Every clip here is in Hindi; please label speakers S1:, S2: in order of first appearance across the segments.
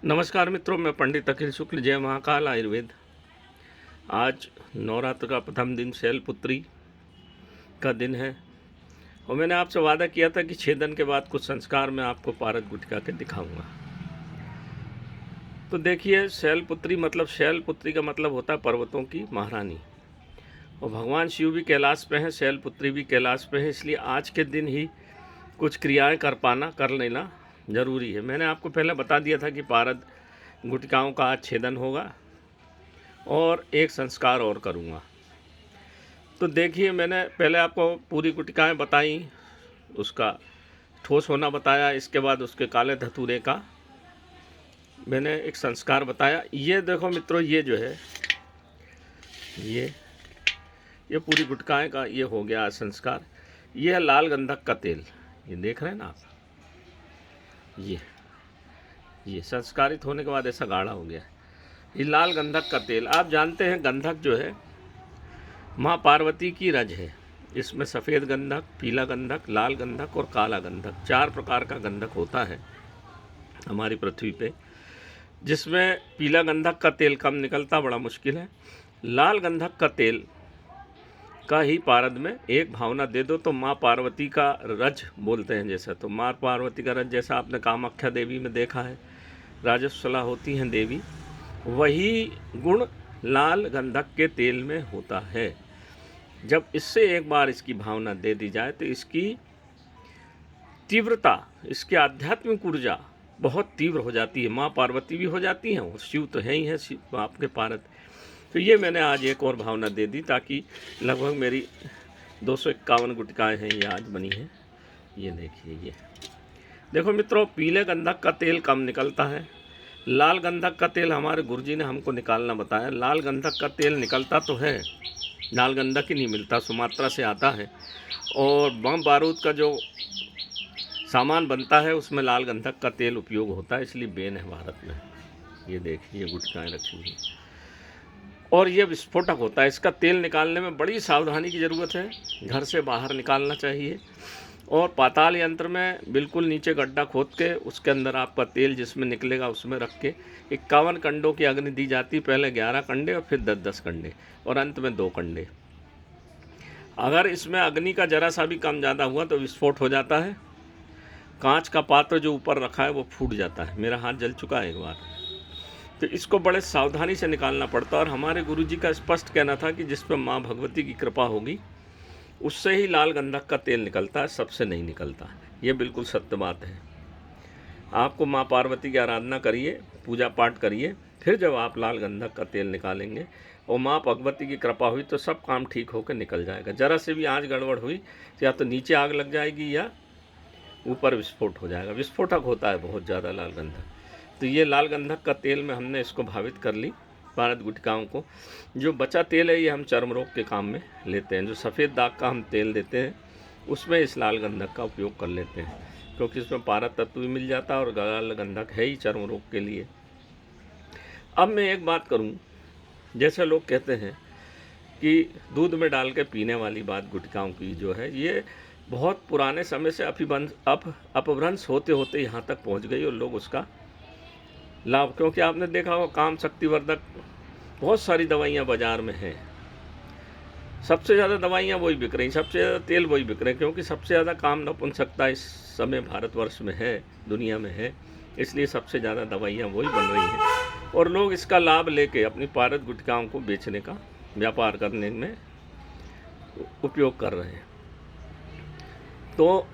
S1: नमस्कार मित्रों, मैं पंडित अखिल शुक्ल, जय महाकाल आयुर्वेद। आज नवरात्र का प्रथम दिन शैलपुत्री का दिन है और मैंने आपसे वादा किया था कि 6 दिन के बाद कुछ संस्कार मैं आपको पारद गुटिका के दिखाऊंगा। तो देखिए, शैलपुत्री मतलब शैलपुत्री का मतलब होता है पर्वतों की महारानी, और भगवान शिव भी कैलाश पे हैं, शैलपुत्री भी कैलाश पे है। इसलिए आज के दिन ही कुछ क्रियाएँ कर लेना ज़रूरी है। मैंने आपको पहले बता दिया था कि पारद गुटिकाओं का आज छेदन होगा और एक संस्कार और करूँगा। तो देखिए, मैंने पहले आपको पूरी गुटिकाएँ बताई, उसका ठोस होना बताया, इसके बाद उसके काले धतूरे का मैंने एक संस्कार बताया। ये देखो मित्रों, ये जो है ये पूरी गुटकाएँ का ये हो गया संस्कार। ये है लाल गंधक का तेल, ये देख रहे हैं ना आप। ये संस्कारित होने के बाद ऐसा गाढ़ा हो गया है। ये लाल गंधक का तेल, आप जानते हैं गंधक जो है माँ पार्वती की रज है। इसमें सफ़ेद गंधक, पीला गंधक, लाल गंधक और काला गंधक, 4 प्रकार का गंधक होता है हमारी पृथ्वी पे, जिसमें पीला गंधक का तेल कम निकलता, बड़ा मुश्किल है। लाल गंधक का तेल का ही पारद में एक भावना दे दो तो माँ पार्वती का रज बोलते हैं जैसा, तो माँ पार्वती का रज जैसा आपने कामाख्या देवी में देखा है, राजस्वला होती हैं देवी, वही गुण लाल गंधक के तेल में होता है। जब इससे एक बार इसकी भावना दे दी जाए तो इसकी तीव्रता, इसकी आध्यात्मिक ऊर्जा बहुत तीव्र हो जाती है। माँ पार्वती भी हो जाती हैं और शिव तो है ही है, शिव आपके पारद। तो ये मैंने आज एक और भावना दे दी, ताकि लगभग मेरी 251 गुटिकाएँ हैं ये आज बनी हैं। ये देखिए, ये देखो मित्रों, पीले गंधक का तेल कम निकलता है। लाल गंधक का तेल हमारे गुरुजी ने हमको निकालना बताया। लाल गंधक का तेल निकलता तो है, लाल गंधक ही नहीं मिलता, सुमात्रा से आता है। और बम बारूद का जो सामान बनता है उसमें लाल गंधक का तेल उपयोग होता है, इसलिए बेन है भारत में। ये देखिए, ये गुटकाएँ रखी हुई, और ये विस्फोटक होता है। इसका तेल निकालने में बड़ी सावधानी की ज़रूरत है, घर से बाहर निकालना चाहिए। और पाताल यंत्र में बिल्कुल नीचे गड्ढा खोद के उसके अंदर आपका तेल जिसमें निकलेगा उसमें रख के 51 कंडों की अग्नि दी जाती, पहले 11 कंडे और फिर 10-10 कंडे और अंत में 2 कंडे। अगर इसमें अग्नि का जरा सा भी कम ज़्यादा हुआ तो विस्फोट हो जाता है। कांच का पात्र जो ऊपर रखा है वो फूट जाता है, मेरा हाथ जल चुका है एक बार। तो इसको बड़े सावधानी से निकालना पड़ता है। और हमारे गुरुजी का स्पष्ट कहना था कि जिस पर माँ भगवती की कृपा होगी उससे ही लाल गंधक का तेल निकलता है, सबसे नहीं निकलता। ये बिल्कुल सत्य बात है। आपको माँ पार्वती की आराधना करिए, पूजा पाठ करिए, फिर जब आप लाल गंधक का तेल निकालेंगे और माँ भगवती की कृपा हुई तो सब काम ठीक होकर निकल जाएगा। ज़रा से भी आँच गड़बड़ हुई तो या तो नीचे आग लग जाएगी या ऊपर विस्फोट हो जाएगा। विस्फोटक होता है बहुत ज़्यादा लाल गंधक। तो ये लाल गंधक का तेल में हमने इसको भावित कर ली पारद गुटिकाओं को। जो बचा तेल है ये हम चर्म रोग के काम में लेते हैं। जो सफ़ेद दाग का हम तेल देते हैं उसमें इस लाल गंधक का उपयोग कर लेते हैं, क्योंकि इसमें पारद तत्व भी मिल जाता है और लाल गंधक है ही चर्म रोग के लिए। अब मैं एक बात करूं, जैसे लोग कहते हैं कि दूध में डाल के पीने वाली बात गुटिकाओं की जो है, ये बहुत पुराने समय से अपभ्रंश होते होते यहाँ तक पहुँच गई और लोग उसका लाभ, क्योंकि आपने देखा होगा काम शक्तिवर्धक बहुत सारी दवाइयाँ बाज़ार में हैं, सबसे ज़्यादा दवाइयाँ वही बिक रही, सबसे ज़्यादा तेल वही बिक रहे, क्योंकि सबसे ज़्यादा काम नपुंसकता इस समय भारतवर्ष में है, दुनिया में है, इसलिए सबसे ज़्यादा दवाइयाँ वही बन रही हैं और लोग इसका लाभ लेके अपनी पारद गुटिकाओं को बेचने का, व्यापार करने में उपयोग कर रहे हैं। तो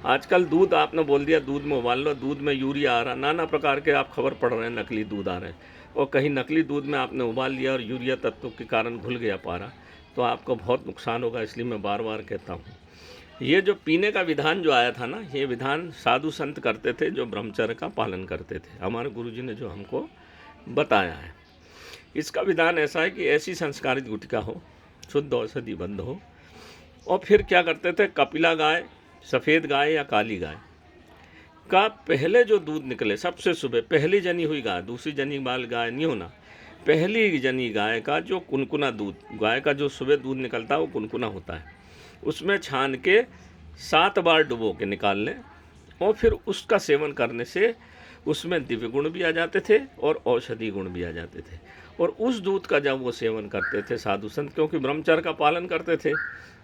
S1: आजकल दूध आपने बोल दिया दूध में उबाल लो, दूध में यूरिया आ रहा, नाना प्रकार के आप खबर पढ़ रहे हैं नकली दूध आ रहे हैं, और कहीं नकली दूध में आपने उबाल लिया और यूरिया तत्व के कारण घुल गया पारा, तो आपको बहुत नुकसान होगा। इसलिए मैं बार बार कहता हूँ, ये जो पीने का विधान जो आया था ना, ये विधान साधु संत करते थे जो ब्रह्मचर्य का पालन करते थे, हमारे गुरुजी ने जो हमको बताया है। इसका विधान ऐसा है कि ऐसी संस्कारित गुटिका हो, शुद्ध औषधि बंद हो, और फिर क्या करते थे, कपिला गाय, सफ़ेद गाय या काली गाय का पहले जो दूध निकले, सबसे सुबह पहली जनी हुई गाय, दूसरी जनी बाल गाय नहीं होना, पहली जनी गाय का जो कुनकुना दूध, गाय का जो सुबह दूध निकलता है वो कुनकुना होता है, उसमें छान के 7 बार डुबो के निकाल लें और फिर उसका सेवन करने से उसमें दिव्य गुण भी आ जाते थे और औषधि गुण भी आ जाते थे। और उस दूध का जब वो सेवन करते थे साधु संत, क्योंकि ब्रह्मचर्य का पालन करते थे,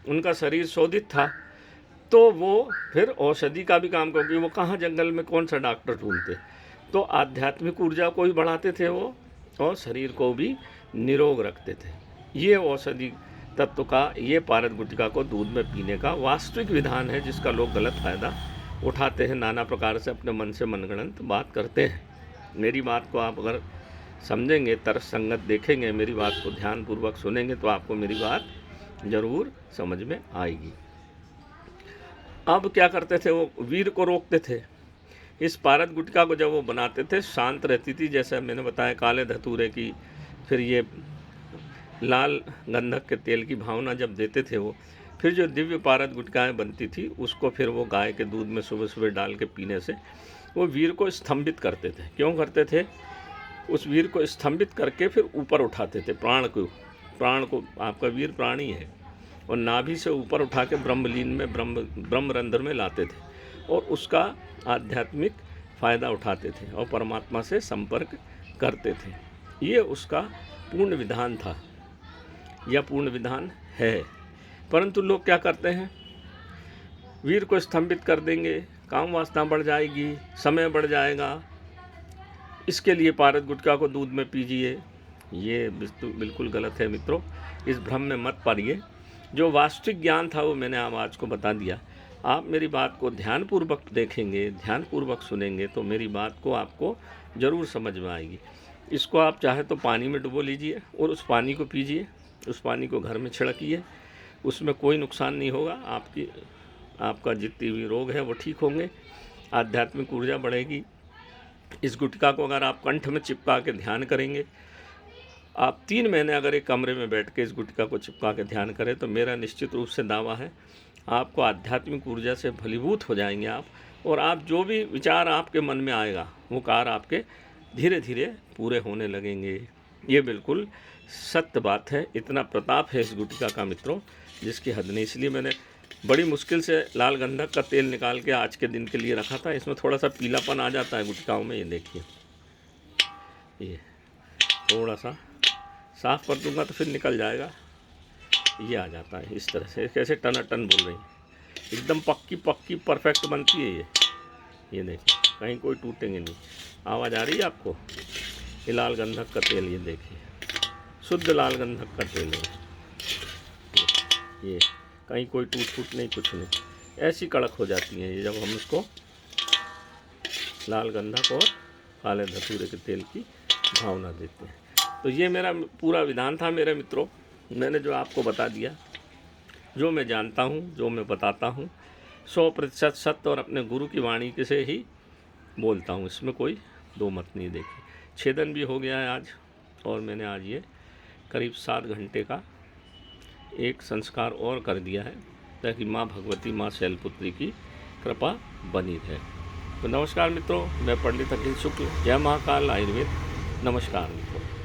S1: उनका शरीर शोधित था, तो वो फिर औषधि का भी काम, क्योंकि वो कहाँ जंगल में कौन सा डॉक्टर ढूंढते, तो आध्यात्मिक ऊर्जा को भी बढ़ाते थे वो और शरीर को भी निरोग रखते थे। ये औषधि तत्व का, ये पारद गुटिका को दूध में पीने का वास्तविक विधान है, जिसका लोग गलत फ़ायदा उठाते हैं, नाना प्रकार से अपने मन से मनगढ़ंत बात करते हैं। मेरी बात को आप अगर समझेंगे, तर्क संगत देखेंगे, मेरी बात को ध्यानपूर्वक सुनेंगे, तो आपको मेरी बात ज़रूर समझ में आएगी। अब क्या करते थे, वो वीर को रोकते थे। इस पारद गुटिका को जब वो बनाते थे, शांत रहती थी, जैसा मैंने बताया, काले धतूरे की, फिर ये लाल गंधक के तेल की भावना जब देते थे वो, फिर जो दिव्य पारद गुटकाएँ बनती थी, उसको फिर वो गाय के दूध में सुबह सुबह डाल के पीने से वो वीर को स्तंभित करते थे। क्यों करते थे? उस वीर को स्तंभित करके फिर ऊपर उठाते थे, प्राण को आपका वीर प्राणी है, और नाभि से ऊपर उठा के ब्रह्मलीन में, ब्रह्मरंध्र में लाते थे और उसका आध्यात्मिक फ़ायदा उठाते थे और परमात्मा से संपर्क करते थे। ये उसका पूर्ण विधान था या पूर्ण विधान है। परंतु लोग क्या करते हैं, वीर को स्तंभित कर देंगे, काम वासना बढ़ जाएगी, समय बढ़ जाएगा, इसके लिए पारद गुटका को दूध में पीजिए। ये बिल्कुल गलत है मित्रों, इस भ्रम में मत पड़िए। जो वास्तविक ज्ञान था वो मैंने आज को बता दिया। आप मेरी बात को ध्यानपूर्वक देखेंगे, ध्यानपूर्वक सुनेंगे, तो मेरी बात को आपको ज़रूर समझ में आएगी। इसको आप चाहे तो पानी में डुबो लीजिए और उस पानी को पीजिए, उस पानी को घर में छिड़किए, उसमें कोई नुकसान नहीं होगा। आपका जितनी भी रोग है वो ठीक होंगे, आध्यात्मिक ऊर्जा बढ़ेगी। इस गुटका को अगर आप कंठ में चिपका के ध्यान करेंगे, आप 3 महीने अगर एक कमरे में बैठ के इस गुटका को चिपका के ध्यान करें, तो मेरा निश्चित रूप से दावा है आपको आध्यात्मिक ऊर्जा से फलीभूत हो जाएंगे आप, और आप जो भी विचार आपके मन में आएगा वो कार्य आपके धीरे धीरे पूरे होने लगेंगे। ये बिल्कुल सत्य बात है। इतना प्रताप है इस गुटिका का मित्रों, जिसकी हद नहीं। इसलिए मैंने बड़ी मुश्किल से लाल गंधक का तेल निकाल के आज के दिन के लिए रखा था। इसमें थोड़ा सा पीलापन आ जाता है गुटकाओं में, ये देखिए, ये थोड़ा सा साफ़ कर दूंगा तो फिर निकल जाएगा, ये आ जाता है इस तरह से। कैसे टनाटन बोल रही है, एकदम पक्की परफेक्ट बनती है ये देखिए, कहीं कोई टूटेंगे नहीं। आवाज़ आ रही है आपको? ये लाल गंधक का तेल, ये देखिए, शुद्ध लाल गंधक का तेल है ये, कहीं कोई टूट नहीं, कुछ नहीं, ऐसी कड़क हो जाती है ये जब हम इसको लाल गंधक और काले धतूरे के तेल की भावना देते हैं। तो ये मेरा पूरा विधान था मेरे मित्रों। मैंने जो आपको बता दिया, जो मैं जानता हूँ, जो मैं बताता हूँ, 100% सत्य और अपने गुरु की वाणी के से ही बोलता हूँ, इसमें कोई दो मत नहीं। देखिए, छेदन भी हो गया है आज, और मैंने आज ये करीब 7 घंटे का एक संस्कार और कर दिया है, ताकि माँ भगवती, माँ शैलपुत्री की कृपा बनी रहे। तो नमस्कार मित्रों, मैं पंडित अखिल शुक्ल, जय महाकाल आयुर्वेद। नमस्कार मित्रों।